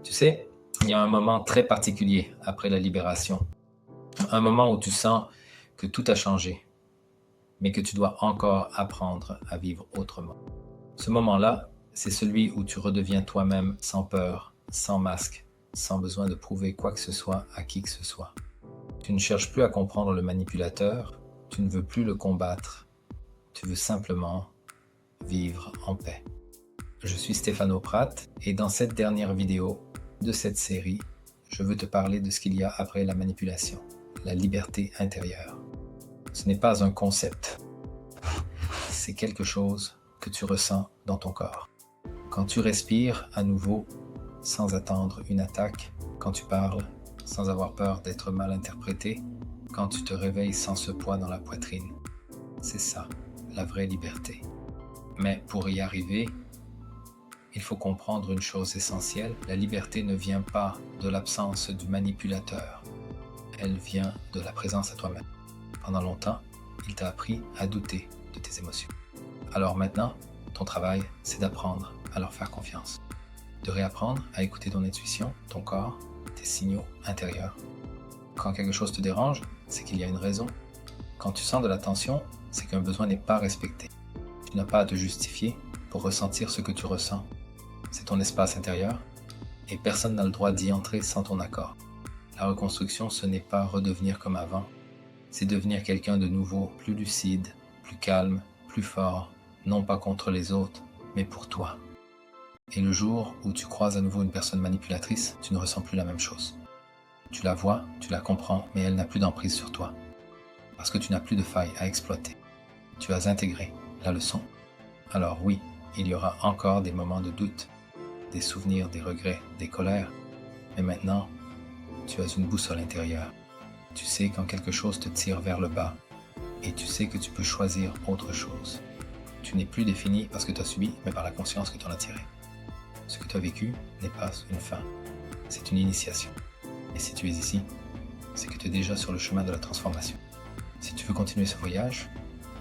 Tu sais, il y a un moment très particulier après la libération. Un moment où tu sens que tout a changé, mais que tu dois encore apprendre à vivre autrement. Ce moment-là, c'est celui où tu redeviens toi-même sans peur, sans masque, sans besoin de prouver quoi que ce soit à qui que ce soit. Tu ne cherches plus à comprendre le manipulateur, tu ne veux plus le combattre, tu veux simplement vivre en paix. Je suis Stéphano Pratt et dans cette dernière vidéo de cette série, je veux te parler de ce qu'il y a après la manipulation, la liberté intérieure. Ce n'est pas un concept, c'est quelque chose que tu ressens dans ton corps. Quand tu respires à nouveau sans attendre une attaque, quand tu parles sans avoir peur d'être mal interprété, quand tu te réveilles sans ce poids dans la poitrine, c'est ça, la vraie liberté. Mais pour y arriver, il faut comprendre une chose essentielle, la liberté ne vient pas de l'absence du manipulateur, elle vient de la présence à toi-même. Pendant longtemps, il t'a appris à douter de tes émotions. Alors maintenant, ton travail, c'est d'apprendre à leur faire confiance, de réapprendre à écouter ton intuition, ton corps, tes signaux intérieurs. Quand quelque chose te dérange, c'est qu'il y a une raison. Quand tu sens de la tension, c'est qu'un besoin n'est pas respecté. Tu n'as pas à te justifier pour ressentir ce que tu ressens. C'est ton espace intérieur et personne n'a le droit d'y entrer sans ton accord. La reconstruction, ce n'est pas redevenir comme avant, c'est devenir quelqu'un de nouveau, plus lucide, plus calme, plus fort, non pas contre les autres, mais pour toi. Et le jour où tu croises à nouveau une personne manipulatrice, tu ne ressens plus la même chose. Tu la vois, tu la comprends, mais elle n'a plus d'emprise sur toi. Parce que tu n'as plus de faille à exploiter. Tu as intégré la leçon. Alors oui, il y aura encore des moments de doute, des souvenirs, des regrets, des colères. Mais maintenant, tu as une boussole intérieure. Tu sais quand quelque chose te tire vers le bas et tu sais que tu peux choisir autre chose. Tu n'es plus défini parce que tu as subi, mais par la conscience que tu en as tiré. Ce que tu as vécu n'est pas une fin, c'est une initiation. Et si tu es ici, c'est que tu es déjà sur le chemin de la transformation. Si tu veux continuer ce voyage,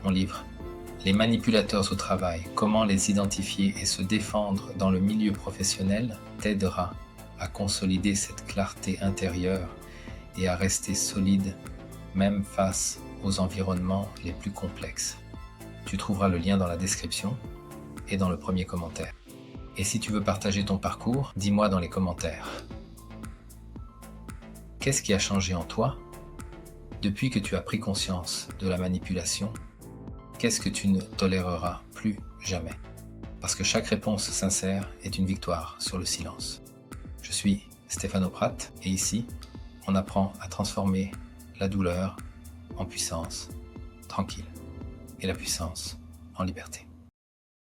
mon livre « Les manipulateurs au travail, comment les identifier et se défendre dans le milieu professionnel » t'aidera à consolider cette clarté intérieure et à rester solide même face aux environnements les plus complexes. Tu trouveras le lien dans la description et dans le premier commentaire. Et si tu veux partager ton parcours, dis-moi dans les commentaires. Qu'est-ce qui a changé en toi depuis que tu as pris conscience de la manipulation? Qu'est-ce que tu ne toléreras plus jamais? Parce que chaque réponse sincère est une victoire sur le silence. Je suis Stéphano Pratt et ici, on apprend à transformer la douleur en puissance tranquille et la puissance en liberté.